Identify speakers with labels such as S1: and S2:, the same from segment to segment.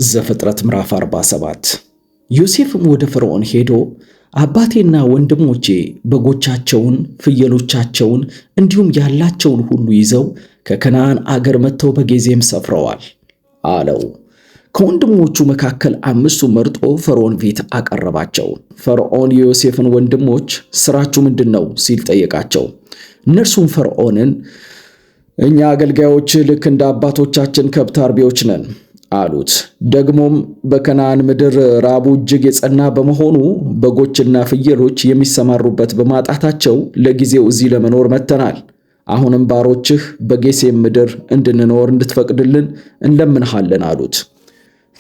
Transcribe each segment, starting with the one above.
S1: ዘፍጥረት ምዕራፍ 47 ዮሴፍም ወደ ፈርዖን ሄዶ አባቴና ወንድሞቼ በጎቻቸውን፣ ፍየሎቻቸውን እንዲሁም ያላቸውን ሁሉ ይዘው ከከነዓን አገር መጥተው በጌዜም ሰፍረዋል አለው። ከወንድሞቹ መካከል 5ቱ መርጦ ፈርዖን ፊት አቀረባቸው። ፈርዖን የዮሴፍን ወንድሞች ስራችሁ ምንድነው ሲል ጠየቃቸው። እነርሱም ፈርዖንን እኛ አገልጋዮች ልክ እንደ አባቶቻችን ከብት አርቢዎች ነን አሉት። ደግሞም በከነዓን ምድር ራቡ እጅግ የጸና በመሆኑ በጎችና ፍየሎች የሚሰማሩበት በማጣታቸው ለጊዜው እዚህ ለመኖር መጥተናል። አሁንም ባሮችህ በጌሴም ምድር እንድንኖር እንድትፈቅድልን እንለምንሃለን አሉት።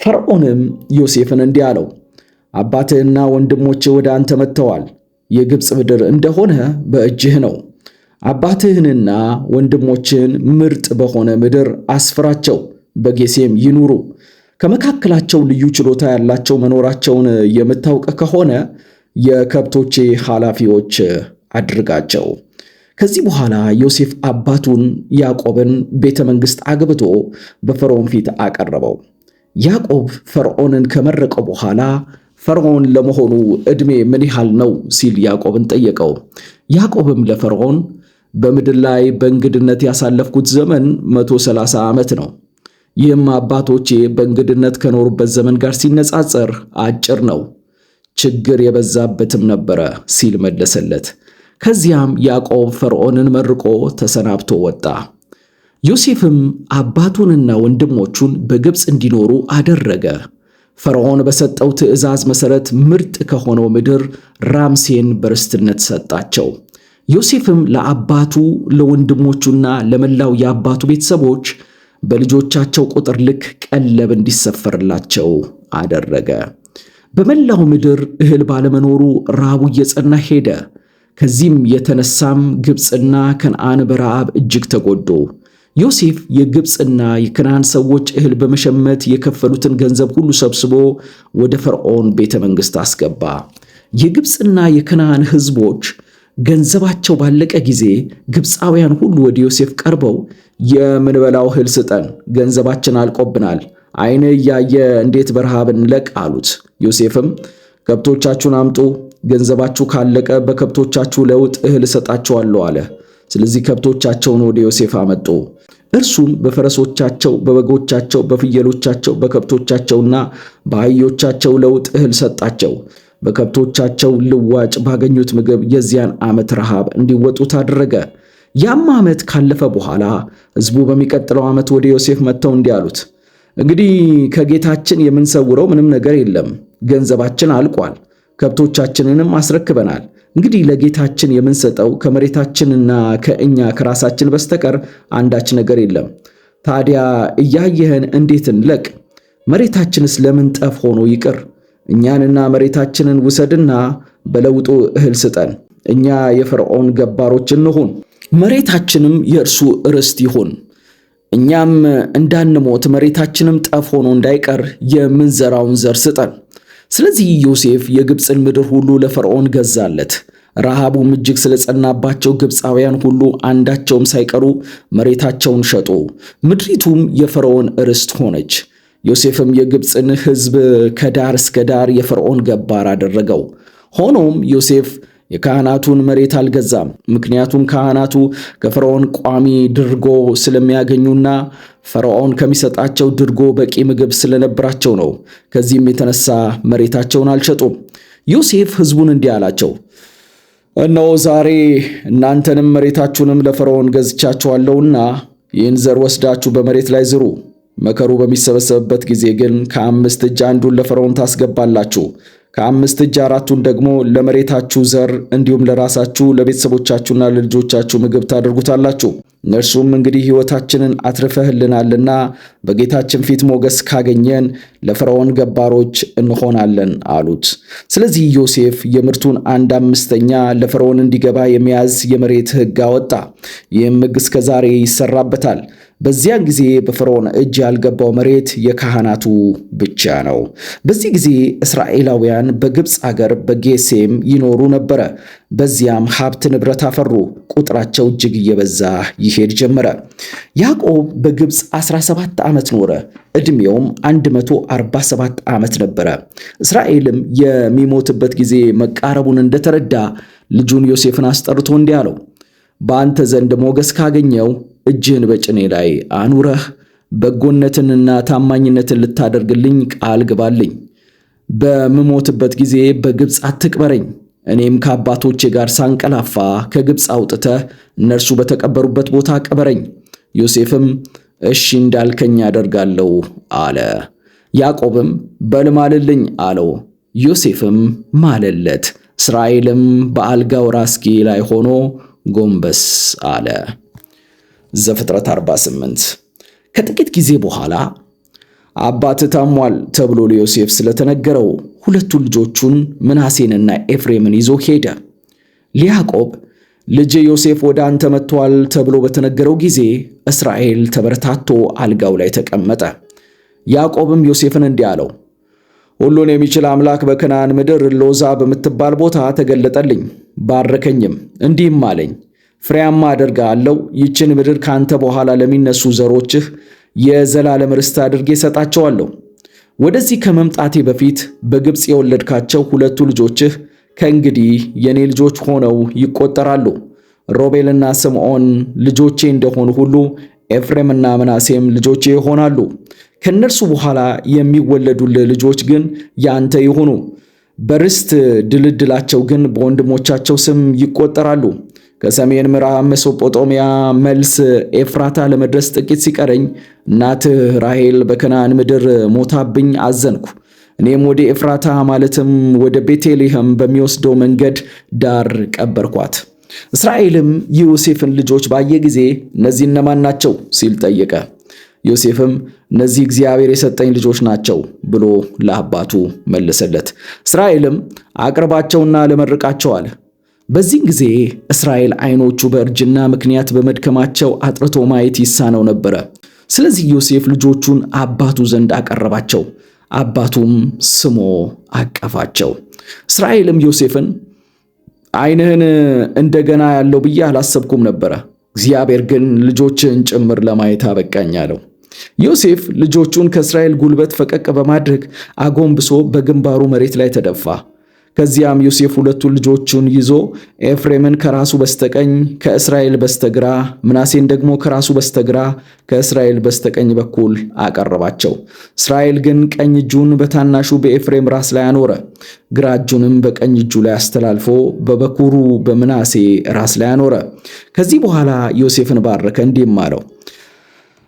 S1: ፈርዖንም ዮሴፍን እንዲህ አለው፣ አባትህና ወንድሞችህ ወደ አንተ መጥተዋል። የግብፅ ምድር እንደሆነ በእጅህ ነው። አባትህንና ወንድሞችህን ምርጥ በሆነ ምድር አስፍራቸው፣ በጌሴም ይኑሩ። ከመካከላቸው ልዩ ችሎታ ያላቸው መኖራቸውን የምታውቅ ከሆነ የከብቶቼ ኃላፊዎች አድርጋቸው። ከዚህ በኋላ ዮሴፍ አባቱን ያዕቆብን ቤተ መንግሥት አግብቶ በፈርዖን ፊት አቀረበው። ያዕቆብ ፈርዖንን ከመረቀው በኋላ ፈርዖን ለመሆኑ ዕድሜ ምን ያህል ነው ሲል ያዕቆብን ጠየቀው። ያዕቆብም ለፈርዖን በምድር ላይ በእንግድነት ያሳለፍኩት ዘመን 130 ዓመት ነው። ይህም አባቶቼ በእንግድነት ከኖሩበት ዘመን ጋር ሲነጻጸር አጭር ነው፣ ችግር የበዛበትም ነበረ ሲል መለሰለት። ከዚያም ያዕቆብ ፈርዖንን መርቆ ተሰናብቶ ወጣ። ዮሴፍም አባቱንና ወንድሞቹን በግብፅ እንዲኖሩ አደረገ። ፈርዖን በሰጠው ትእዛዝ መሠረት ምርጥ ከሆነው ምድር ራምሴን በርስትነት ሰጣቸው። ዮሴፍም ለአባቱ ለወንድሞቹና ለመላው የአባቱ ቤተሰቦች በልጆቻቸው ቁጥር ልክ ቀለብ እንዲሰፈርላቸው አደረገ። በመላው ምድር እህል ባለመኖሩ ራቡ እየጸና ሄደ። ከዚህም የተነሳም ግብፅና ከነዓን በረዓብ እጅግ ተጎዱ። ዮሴፍ የግብፅና የከነዓን ሰዎች እህል በመሸመት የከፈሉትን ገንዘብ ሁሉ ሰብስቦ ወደ ፈርዖን ቤተ መንግሥት አስገባ። የግብፅና የከነዓን ሕዝቦች ገንዘባቸው ባለቀ ጊዜ ግብፃውያን ሁሉ ወደ ዮሴፍ ቀርበው የምንበላው እህል ስጠን፣ ገንዘባችን አልቆብናል፣ ዓይን እያየ እንዴት በረሃብ እንለቅ አሉት። ዮሴፍም ከብቶቻችሁን አምጡ፣ ገንዘባችሁ ካለቀ በከብቶቻችሁ ለውጥ እህል እሰጣችኋለሁ አለ። ስለዚህ ከብቶቻቸውን ወደ ዮሴፍ አመጡ። እርሱም በፈረሶቻቸው፣ በበጎቻቸው፣ በፍየሎቻቸው፣ በከብቶቻቸውና በአህዮቻቸው ለውጥ እህል ሰጣቸው። በከብቶቻቸው ልዋጭ ባገኙት ምግብ የዚያን ዓመት ረሃብ እንዲወጡት አደረገ። ያም ዓመት ካለፈ በኋላ ሕዝቡ በሚቀጥለው ዓመት ወደ ዮሴፍ መጥተው እንዲህ አሉት፣ እንግዲህ ከጌታችን የምንሰውረው ምንም ነገር የለም፣ ገንዘባችን አልቋል፣ ከብቶቻችንንም አስረክበናል። እንግዲህ ለጌታችን የምንሰጠው ከመሬታችንና ከእኛ ከራሳችን በስተቀር አንዳች ነገር የለም። ታዲያ እያየህን እንዴት እንለቅ? መሬታችንስ ለምን ጠፍ ሆኖ ይቅር? እኛንና መሬታችንን ውሰድና በለውጡ እህል ስጠን። እኛ የፈርዖን ገባሮች እንሁን፣ መሬታችንም የእርሱ ርስት ይሁን። እኛም እንዳንሞት መሬታችንም ጠፍ ሆኖ እንዳይቀር የምንዘራውን ዘር ስጠን። ስለዚህ ዮሴፍ የግብፅን ምድር ሁሉ ለፈርዖን ገዛለት። ረሃቡም እጅግ ስለጸናባቸው ግብፃውያን ሁሉ አንዳቸውም ሳይቀሩ መሬታቸውን ሸጡ። ምድሪቱም የፈርዖን ርስት ሆነች። ዮሴፍም የግብፅን ሕዝብ ከዳር እስከ ዳር የፈርዖን ገባር አደረገው። ሆኖም ዮሴፍ የካህናቱን መሬት አልገዛም። ምክንያቱም ካህናቱ ከፈርዖን ቋሚ ድርጎ ስለሚያገኙና ፈርዖን ከሚሰጣቸው ድርጎ በቂ ምግብ ስለነበራቸው ነው። ከዚህም የተነሳ መሬታቸውን አልሸጡም። ዮሴፍ ሕዝቡን እንዲህ አላቸው፣ እነሆ ዛሬ እናንተንም መሬታችሁንም ለፈርዖን ገዝቻችኋለሁና ይህን ዘር ወስዳችሁ በመሬት ላይ ዝሩ። መከሩ በሚሰበሰብበት ጊዜ ግን ከ5 እጅ አንዱን ለፈርዖን ታስገባላችሁ፣ ከ5 እጅ 4ቱን ደግሞ ለመሬታችሁ ዘር እንዲሁም ለራሳችሁ ለቤተሰቦቻችሁና ለልጆቻችሁ ምግብ ታደርጉታላችሁ። እነርሱም እንግዲህ ሕይወታችንን አትርፈህልናልና በጌታችን ፊት ሞገስ ካገኘን ለፈርዖን ገባሮች እንሆናለን አሉት። ስለዚህ ዮሴፍ የምርቱን 1/5 ለፈርዖን እንዲገባ የሚያዝ የመሬት ሕግ አወጣ። ይህም ሕግ እስከ ዛሬ ይሰራበታል። በዚያን ጊዜ በፈርዖን እጅ ያልገባው መሬት የካህናቱ ብቻ ነው። በዚህ ጊዜ እስራኤላውያን በግብፅ አገር በጌሴም ይኖሩ ነበረ። በዚያም ሀብት ንብረት አፈሩ። ቁጥራቸው እጅግ እየበዛ ይሄድ ጀመረ። ያዕቆብ በግብፅ 17 ዓመት ኖረ። ዕድሜውም 147 ዓመት ነበረ። እስራኤልም የሚሞትበት ጊዜ መቃረቡን እንደተረዳ ልጁን ዮሴፍን አስጠርቶ እንዲህ አለው፣ በአንተ ዘንድ ሞገስ ካገኘው እጅህን በጭኔ ላይ አኑረህ በጎነትንና ታማኝነትን ልታደርግልኝ ቃል ግባልኝ። በምሞትበት ጊዜ በግብፅ አትቅበረኝ። እኔም ከአባቶቼ ጋር ሳንቀላፋ ከግብፅ አውጥተህ እነርሱ በተቀበሩበት ቦታ ቅበረኝ። ዮሴፍም እሺ እንዳልከኝ አደርጋለሁ አለ። ያዕቆብም በል ማልልኝ አለው። ዮሴፍም ማለለት። እስራኤልም በአልጋው ራስጌ ላይ ሆኖ ጎንበስ አለ። ዘፍጥረት 48። ከጥቂት ጊዜ በኋላ አባትህ ታሟል ተብሎ ለዮሴፍ ስለተነገረው ሁለቱን ልጆቹን ምናሴንና ኤፍሬምን ይዞ ሄደ። ለያዕቆብ ልጅ ዮሴፍ ወደ አንተ መጥቷል ተብሎ በተነገረው ጊዜ እስራኤል ተበረታቶ አልጋው ላይ ተቀመጠ። ያዕቆብም ዮሴፍን እንዲህ አለው፣ ሁሉን የሚችል አምላክ በከነዓን ምድር ሎዛ በምትባል ቦታ ተገለጠልኝ፣ ባረከኝም፣ እንዲህም አለኝ፣ ፍሬያማ አደርግሃለሁ። ይችን ምድር ካንተ በኋላ ለሚነሱ ዘሮችህ የዘላለም ርስት አድርጌ እሰጣቸዋለሁ። ወደዚህ ከመምጣቴ በፊት በግብፅ የወለድካቸው ሁለቱ ልጆችህ ከእንግዲህ የኔ ልጆች ሆነው ይቆጠራሉ። ሮቤልና ስምዖን ልጆቼ እንደሆኑ ሁሉ ኤፍሬምና ምናሴም ልጆቼ ይሆናሉ። ከእነርሱ በኋላ የሚወለዱልህ ልጆች ግን ያንተ ይሁኑ። በርስት ድልድላቸው ግን በወንድሞቻቸው ስም ይቆጠራሉ። ከሰሜን ምዕራብ ሜሶጶጣሚያ መልስ ኤፍራታ ለመድረስ ጥቂት ሲቀረኝ እናትህ ራሔል በከነዓን ምድር ሞታብኝ አዘንኩ። እኔም ወደ ኤፍራታ ማለትም ወደ ቤተልሔም በሚወስደው መንገድ ዳር ቀበርኳት። እስራኤልም የዮሴፍን ልጆች ባየ ጊዜ እነዚህ እነማን ናቸው ሲል ጠየቀ። ዮሴፍም እነዚህ እግዚአብሔር የሰጠኝ ልጆች ናቸው ብሎ ለአባቱ መለሰለት። እስራኤልም አቅርባቸውና ለመርቃቸው አለ። በዚህን ጊዜ እስራኤል ዓይኖቹ በእርጅና ምክንያት በመድከማቸው አጥርቶ ማየት ይሳነው ነበረ። ስለዚህ ዮሴፍ ልጆቹን አባቱ ዘንድ አቀረባቸው። አባቱም ስሞ አቀፋቸው። እስራኤልም ዮሴፍን ዓይንህን እንደገና ያለው ብዬ አላሰብኩም ነበረ፣ እግዚአብሔር ግን ልጆችህን ጭምር ለማየት አበቃኝ አለው። ዮሴፍ ልጆቹን ከእስራኤል ጉልበት ፈቀቅ በማድረግ አጎንብሶ በግንባሩ መሬት ላይ ተደፋ። ከዚያም ዮሴፍ ሁለቱን ልጆቹን ይዞ ኤፍሬምን ከራሱ በስተቀኝ ከእስራኤል በስተግራ፣ ምናሴን ደግሞ ከራሱ በስተግራ ከእስራኤል በስተቀኝ በኩል አቀረባቸው። እስራኤል ግን ቀኝ እጁን በታናሹ በኤፍሬም ራስ ላይ አኖረ፣ ግራ እጁንም በቀኝ እጁ ላይ አስተላልፎ በበኩሩ በምናሴ ራስ ላይ አኖረ። ከዚህ በኋላ ዮሴፍን ባረከ፣ እንዲህም አለው፣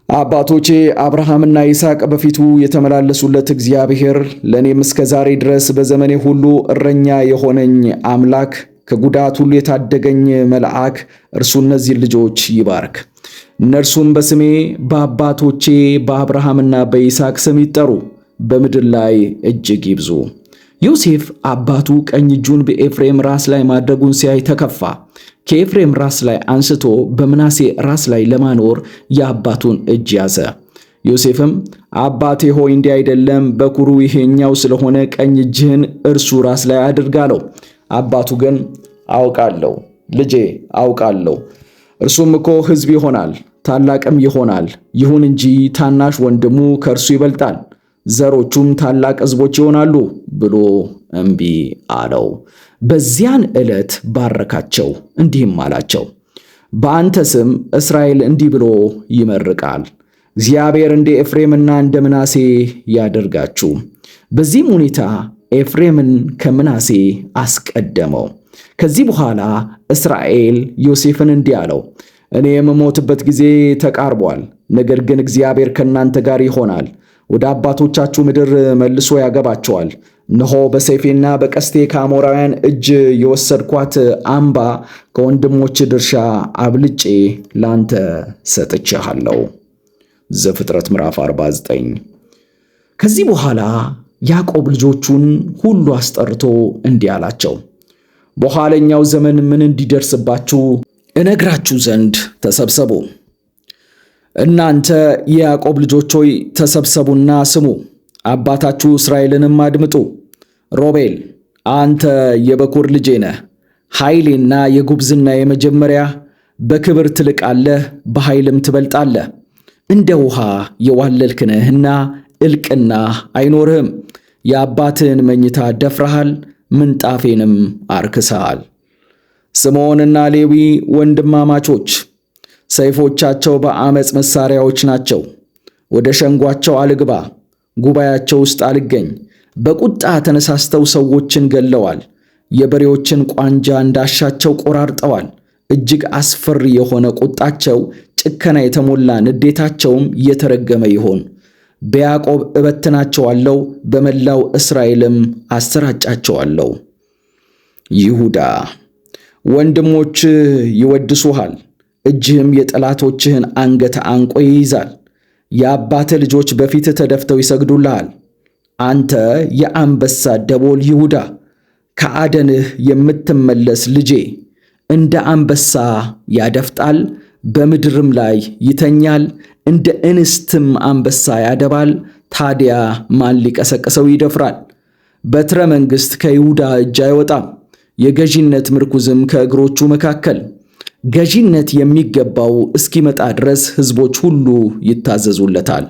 S1: አባቶቼ አብርሃምና ይስሐቅ በፊቱ የተመላለሱለት እግዚአብሔር ለእኔም እስከ ዛሬ ድረስ በዘመኔ ሁሉ እረኛ የሆነኝ አምላክ ከጉዳት ሁሉ የታደገኝ መልአክ እርሱ እነዚህን ልጆች ይባርክ። እነርሱም በስሜ በአባቶቼ በአብርሃምና በይስሐቅ ስም ይጠሩ፣ በምድር ላይ እጅግ ይብዙ። ዮሴፍ አባቱ ቀኝ እጁን በኤፍሬም ራስ ላይ ማድረጉን ሲያይ ተከፋ። ከኤፍሬም ራስ ላይ አንስቶ በምናሴ ራስ ላይ ለማኖር የአባቱን እጅ ያዘ። ዮሴፍም አባቴ ሆይ እንዲህ አይደለም፣ በኩሩ ይሄኛው ስለሆነ ቀኝ እጅህን እርሱ ራስ ላይ አድርግ አለው። አባቱ ግን አውቃለሁ ልጄ አውቃለሁ፣ እርሱም እኮ ሕዝብ ይሆናል ታላቅም ይሆናል። ይሁን እንጂ ታናሽ ወንድሙ ከእርሱ ይበልጣል፣ ዘሮቹም ታላቅ ሕዝቦች ይሆናሉ ብሎ እምቢ አለው። በዚያን ዕለት ባረካቸው፣ እንዲህም አላቸው፣ በአንተ ስም እስራኤል እንዲህ ብሎ ይመርቃል፣ እግዚአብሔር እንደ ኤፍሬምና እንደ ምናሴ ያደርጋችሁ። በዚህም ሁኔታ ኤፍሬምን ከምናሴ አስቀደመው። ከዚህ በኋላ እስራኤል ዮሴፍን እንዲህ አለው፣ እኔ የምሞትበት ጊዜ ተቃርቧል፣ ነገር ግን እግዚአብሔር ከእናንተ ጋር ይሆናል፣ ወደ አባቶቻችሁ ምድር መልሶ ያገባቸዋል። እነሆ በሰይፌና በቀስቴ ከአሞራውያን እጅ የወሰድኳት አምባ ከወንድሞች ድርሻ አብልጬ ላንተ ሰጥቼሃለሁ። ዘፍጥረት ምዕራፍ 49። ከዚህ በኋላ ያዕቆብ ልጆቹን ሁሉ አስጠርቶ እንዲህ አላቸው፣ በኋለኛው ዘመን ምን እንዲደርስባችሁ እነግራችሁ ዘንድ ተሰብሰቡ። እናንተ የያዕቆብ ልጆች ሆይ ተሰብሰቡና ስሙ፣ አባታችሁ እስራኤልንም አድምጡ። ሮቤል አንተ የበኩር ልጄ ነህ፣ ኃይሌና የጉብዝና የመጀመሪያ፣ በክብር ትልቃለህ፣ በኃይልም ትበልጣለህ። እንደ ውሃ የዋለልክ ነህና እልቅና አይኖርህም። የአባትህን መኝታ ደፍረሃል፣ ምንጣፌንም አርክሰሃል። ስምዖንና ሌዊ ወንድማማቾች፣ ሰይፎቻቸው በአመፅ መሳሪያዎች ናቸው። ወደ ሸንጓቸው አልግባ፣ ጉባኤያቸው ውስጥ አልገኝ። በቁጣ ተነሳስተው ሰዎችን ገለዋል። የበሬዎችን ቋንጃ እንዳሻቸው ቆራርጠዋል። እጅግ አስፈሪ የሆነ ቁጣቸው፣ ጭከና የተሞላ ንዴታቸውም የተረገመ ይሆን። በያዕቆብ እበትናቸዋለሁ፣ በመላው እስራኤልም አሰራጫቸዋለሁ። ይሁዳ ወንድሞች ይወድሱሃል፣ እጅህም የጠላቶችህን አንገት አንቆ ይይዛል። የአባትህ ልጆች በፊትህ ተደፍተው ይሰግዱልሃል። አንተ የአንበሳ ደቦል ይሁዳ፣ ከአደንህ የምትመለስ ልጄ፣ እንደ አንበሳ ያደፍጣል፣ በምድርም ላይ ይተኛል፣ እንደ እንስትም አንበሳ ያደባል። ታዲያ ማን ሊቀሰቅሰው ይደፍራል? በትረ መንግሥት ከይሁዳ እጅ አይወጣም፣ የገዢነት ምርኩዝም ከእግሮቹ መካከል። ገዢነት የሚገባው እስኪመጣ ድረስ ሕዝቦች ሁሉ ይታዘዙለታል።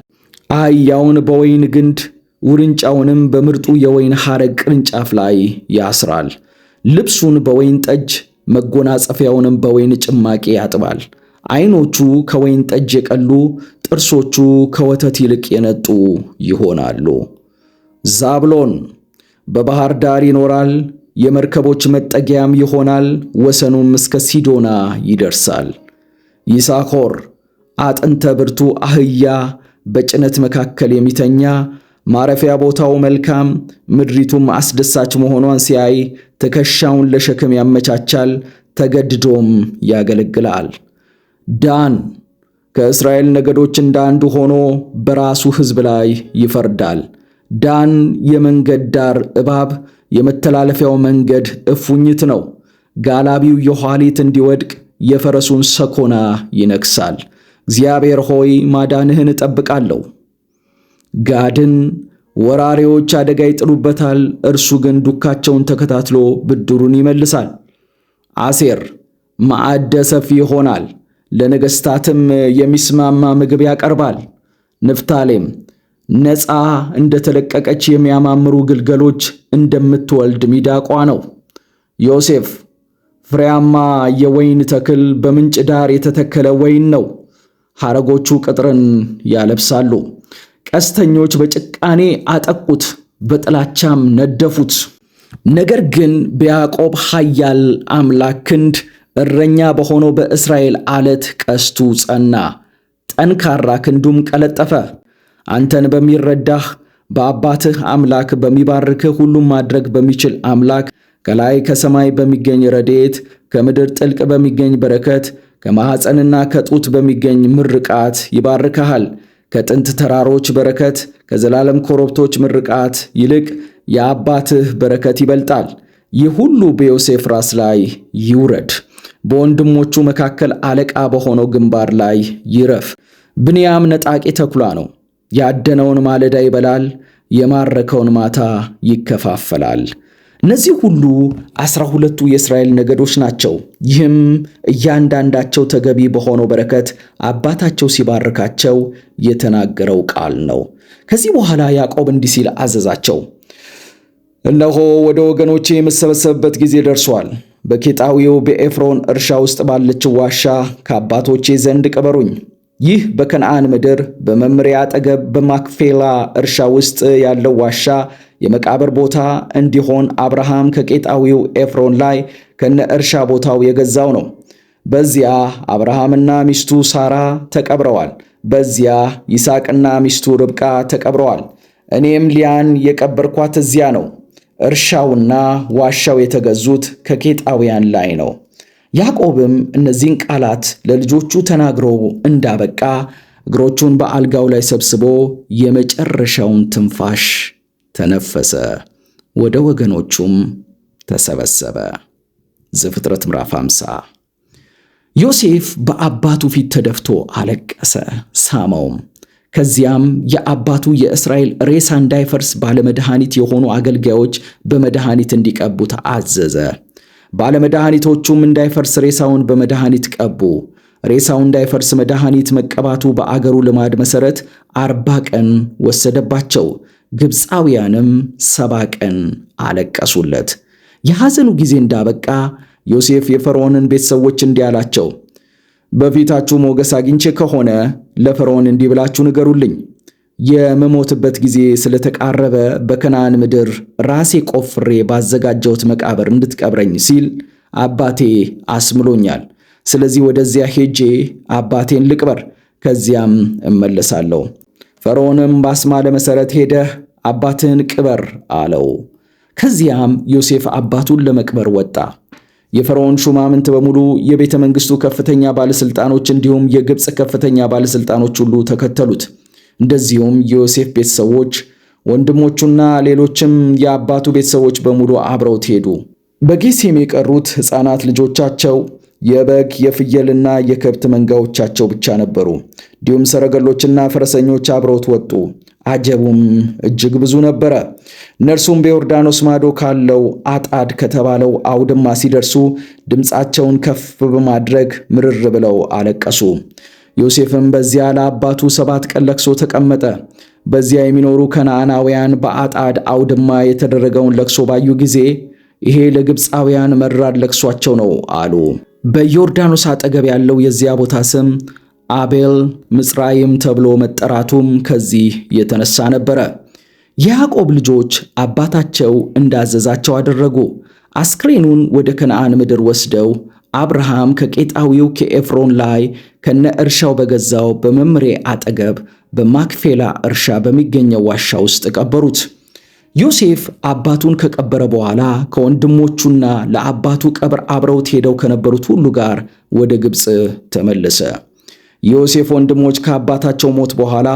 S1: አህያውን በወይን ግንድ ውርንጫውንም በምርጡ የወይን ሐረግ ቅርንጫፍ ላይ ያስራል። ልብሱን በወይን ጠጅ መጎናጸፊያውንም በወይን ጭማቂ ያጥባል። ዓይኖቹ ከወይን ጠጅ የቀሉ ጥርሶቹ ከወተት ይልቅ የነጡ ይሆናሉ። ዛብሎን በባህር ዳር ይኖራል፣ የመርከቦች መጠጊያም ይሆናል፣ ወሰኑም እስከ ሲዶና ይደርሳል። ይሳኮር አጥንተ ብርቱ አህያ በጭነት መካከል የሚተኛ ማረፊያ ቦታው መልካም ምድሪቱም አስደሳች መሆኗን ሲያይ ትከሻውን ለሸክም ያመቻቻል፣ ተገድዶም ያገለግላል። ዳን ከእስራኤል ነገዶች እንዳንዱ ሆኖ በራሱ ሕዝብ ላይ ይፈርዳል። ዳን የመንገድ ዳር እባብ፣ የመተላለፊያው መንገድ እፉኝት ነው። ጋላቢው የኋሊት እንዲወድቅ የፈረሱን ሰኮና ይነክሳል። እግዚአብሔር ሆይ ማዳንህን እጠብቃለሁ። ጋድን ወራሪዎች አደጋ ይጥሉበታል፣ እርሱ ግን ዱካቸውን ተከታትሎ ብድሩን ይመልሳል። አሴር ማዕደ ሰፊ ይሆናል፣ ለነገሥታትም የሚስማማ ምግብ ያቀርባል። ንፍታሌም ነፃ እንደተለቀቀች የሚያማምሩ ግልገሎች እንደምትወልድ ሚዳቋ ነው። ዮሴፍ ፍሬያማ የወይን ተክል በምንጭ ዳር የተተከለ ወይን ነው። ሐረጎቹ ቅጥርን ያለብሳሉ። ቀስተኞች በጭቃኔ አጠቁት፣ በጥላቻም ነደፉት። ነገር ግን በያዕቆብ ኃያል አምላክ ክንድ እረኛ በሆነው በእስራኤል ዓለት ቀስቱ ጸና፣ ጠንካራ ክንዱም ቀለጠፈ። አንተን በሚረዳህ በአባትህ አምላክ በሚባርክህ ሁሉም ማድረግ በሚችል አምላክ ከላይ ከሰማይ በሚገኝ ረድኤት ከምድር ጥልቅ በሚገኝ በረከት ከማኅፀንና ከጡት በሚገኝ ምርቃት ይባርክሃል። ከጥንት ተራሮች በረከት ከዘላለም ኮረብቶች ምርቃት ይልቅ የአባትህ በረከት ይበልጣል። ይህ ሁሉ በዮሴፍ ራስ ላይ ይውረድ፣ በወንድሞቹ መካከል አለቃ በሆነው ግንባር ላይ ይረፍ። ብንያም ነጣቂ ተኩላ ነው። ያደነውን ማለዳ ይበላል፣ የማረከውን ማታ ይከፋፈላል። እነዚህ ሁሉ 12ቱ የእስራኤል ነገዶች ናቸው። ይህም እያንዳንዳቸው ተገቢ በሆነው በረከት አባታቸው ሲባርካቸው የተናገረው ቃል ነው። ከዚህ በኋላ ያዕቆብ እንዲህ ሲል አዘዛቸው፣ እነሆ ወደ ወገኖቼ የምሰበሰብበት ጊዜ ደርሷል። በኬጣዊው በኤፍሮን እርሻ ውስጥ ባለችው ዋሻ ከአባቶቼ ዘንድ ቅበሩኝ። ይህ በከነዓን ምድር በመምሬ አጠገብ በማክፌላ እርሻ ውስጥ ያለው ዋሻ የመቃብር ቦታ እንዲሆን አብርሃም ከቄጣዊው ኤፍሮን ላይ ከነ እርሻ ቦታው የገዛው ነው። በዚያ አብርሃምና ሚስቱ ሳራ ተቀብረዋል። በዚያ ይስሐቅና ሚስቱ ርብቃ ተቀብረዋል። እኔም ሊያን የቀበርኳት እዚያ ነው። እርሻውና ዋሻው የተገዙት ከኬጣውያን ላይ ነው። ያዕቆብም እነዚህን ቃላት ለልጆቹ ተናግሮ እንዳበቃ እግሮቹን በአልጋው ላይ ሰብስቦ የመጨረሻውን ትንፋሽ ተነፈሰ፣ ወደ ወገኖቹም ተሰበሰበ። ዘፍጥረት ምዕራፍ 50። ዮሴፍ በአባቱ ፊት ተደፍቶ አለቀሰ፣ ሳመውም። ከዚያም የአባቱ የእስራኤል ሬሳ እንዳይፈርስ ባለመድኃኒት የሆኑ አገልጋዮች በመድኃኒት እንዲቀቡት አዘዘ። ባለመድኃኒቶቹም እንዳይፈርስ ሬሳውን በመድኃኒት ቀቡ። ሬሳው እንዳይፈርስ መድኃኒት መቀባቱ በአገሩ ልማድ መሠረት 40 ቀን ወሰደባቸው። ግብፃውያንም 70 ቀን አለቀሱለት። የሐዘኑ ጊዜ እንዳበቃ ዮሴፍ የፈርዖንን ቤተሰቦች እንዲህ አላቸው፣ በፊታችሁ ሞገስ አግኝቼ ከሆነ ለፈርዖን እንዲህ ብላችሁ ንገሩልኝ፣ የምሞትበት ጊዜ ስለተቃረበ በከነዓን ምድር ራሴ ቆፍሬ ባዘጋጀሁት መቃብር እንድትቀብረኝ ሲል አባቴ አስምሎኛል። ስለዚህ ወደዚያ ሄጄ አባቴን ልቅበር፣ ከዚያም እመለሳለሁ። ፈርዖንም ባስማለ መሠረት ሄደህ አባትህን ቅበር አለው። ከዚያም ዮሴፍ አባቱን ለመቅበር ወጣ። የፈርዖን ሹማምንት በሙሉ፣ የቤተ መንግሥቱ ከፍተኛ ባለሥልጣኖች እንዲሁም የግብፅ ከፍተኛ ባለሥልጣኖች ሁሉ ተከተሉት። እንደዚሁም የዮሴፍ ቤተሰቦች፣ ወንድሞቹና ሌሎችም የአባቱ ቤተሰቦች በሙሉ አብረውት ሄዱ። በጌሤም የቀሩት ሕፃናት ልጆቻቸው የበግ የፍየልና የከብት መንጋዎቻቸው ብቻ ነበሩ። እንዲሁም ሰረገሎችና ፈረሰኞች አብረውት ወጡ። አጀቡም እጅግ ብዙ ነበረ። እነርሱም በዮርዳኖስ ማዶ ካለው አጣድ ከተባለው አውድማ ሲደርሱ ድምፃቸውን ከፍ በማድረግ ምርር ብለው አለቀሱ። ዮሴፍም በዚያ ለአባቱ 7 ቀን ለቅሶ ተቀመጠ። በዚያ የሚኖሩ ከነዓናውያን በአጣድ አውድማ የተደረገውን ለቅሶ ባዩ ጊዜ ይሄ ለግብፃውያን መራር ለቅሷቸው ነው አሉ። በዮርዳኖስ አጠገብ ያለው የዚያ ቦታ ስም አቤል ምጽራይም ተብሎ መጠራቱም ከዚህ የተነሳ ነበረ። የያዕቆብ ልጆች አባታቸው እንዳዘዛቸው አደረጉ። አስክሬኑን ወደ ከነዓን ምድር ወስደው አብርሃም ከቄጣዊው ከኤፍሮን ላይ ከነ እርሻው በገዛው በመምሬ አጠገብ በማክፌላ እርሻ በሚገኘው ዋሻ ውስጥ ቀበሩት። ዮሴፍ አባቱን ከቀበረ በኋላ ከወንድሞቹና ለአባቱ ቀብር አብረውት ሄደው ከነበሩት ሁሉ ጋር ወደ ግብፅ ተመለሰ። የዮሴፍ ወንድሞች ከአባታቸው ሞት በኋላ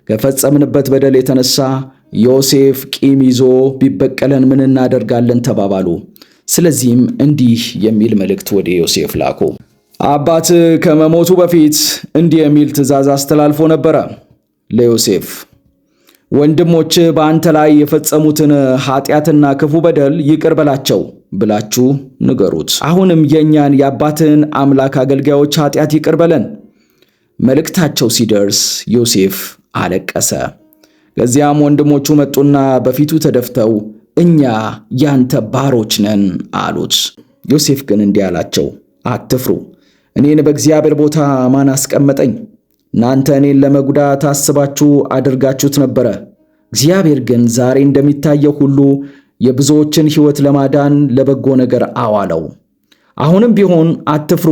S1: ከፈጸምንበት በደል የተነሳ ዮሴፍ ቂም ይዞ ቢበቀለን ምን እናደርጋለን ተባባሉ። ስለዚህም እንዲህ የሚል መልእክት ወደ ዮሴፍ ላኩ። አባት ከመሞቱ በፊት እንዲህ የሚል ትእዛዝ አስተላልፎ ነበረ ለዮሴፍ፣ ወንድሞች በአንተ ላይ የፈጸሙትን ኃጢአትና ክፉ በደል ይቅር በላቸው ብላችሁ ንገሩት። አሁንም የእኛን የአባትህን አምላክ አገልጋዮች ኃጢአት ይቅር በለን። መልእክታቸው ሲደርስ ዮሴፍ አለቀሰ። ከዚያም ወንድሞቹ መጡና በፊቱ ተደፍተው እኛ ያንተ ባሮች ነን አሉት። ዮሴፍ ግን እንዲህ አላቸው፣ አትፍሩ፣ እኔን በእግዚአብሔር ቦታ ማን አስቀመጠኝ? እናንተ እኔን ለመጉዳት አስባችሁ አድርጋችሁት ነበረ። እግዚአብሔር ግን ዛሬ እንደሚታየው ሁሉ የብዙዎችን ሕይወት ለማዳን ለበጎ ነገር አዋለው። አሁንም ቢሆን አትፍሩ፣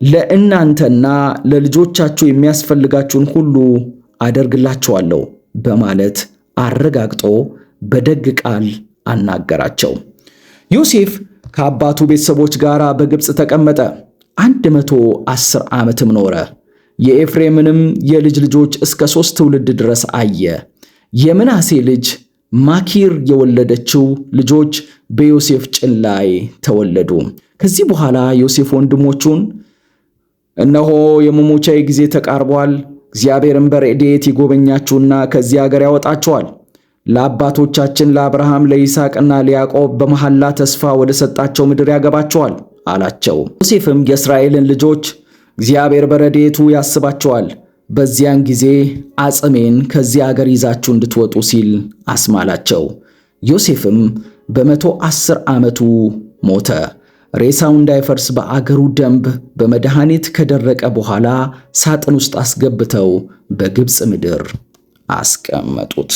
S1: ለእናንተና ለልጆቻችሁ የሚያስፈልጋችሁን ሁሉ አደርግላችኋለሁ በማለት አረጋግጦ በደግ ቃል አናገራቸው። ዮሴፍ ከአባቱ ቤተሰቦች ጋር በግብፅ ተቀመጠ። 110 ዓመትም ኖረ። የኤፍሬምንም የልጅ ልጆች እስከ 3 ትውልድ ድረስ አየ። የምናሴ ልጅ ማኪር የወለደችው ልጆች በዮሴፍ ጭን ላይ ተወለዱ። ከዚህ በኋላ ዮሴፍ ወንድሞቹን እነሆ የመሞቻዬ ጊዜ ተቃርቧል፣ እግዚአብሔርም በረድኤት ይጎበኛችሁና ከዚህ አገር ያወጣችኋል፣ ለአባቶቻችን ለአብርሃም ለይስሐቅና ለያዕቆብ በመሐላ ተስፋ ወደ ሰጣቸው ምድር ያገባችኋል አላቸው። ዮሴፍም የእስራኤልን ልጆች እግዚአብሔር በረድኤቱ ያስባችኋል፣ በዚያን ጊዜ አጽሜን ከዚህ አገር ይዛችሁ እንድትወጡ ሲል አስማላቸው። ዮሴፍም በ110 ዓመቱ ሞተ። ሬሳው እንዳይፈርስ በአገሩ ደንብ በመድኃኒት ከደረቀ በኋላ ሳጥን ውስጥ አስገብተው በግብፅ ምድር አስቀመጡት።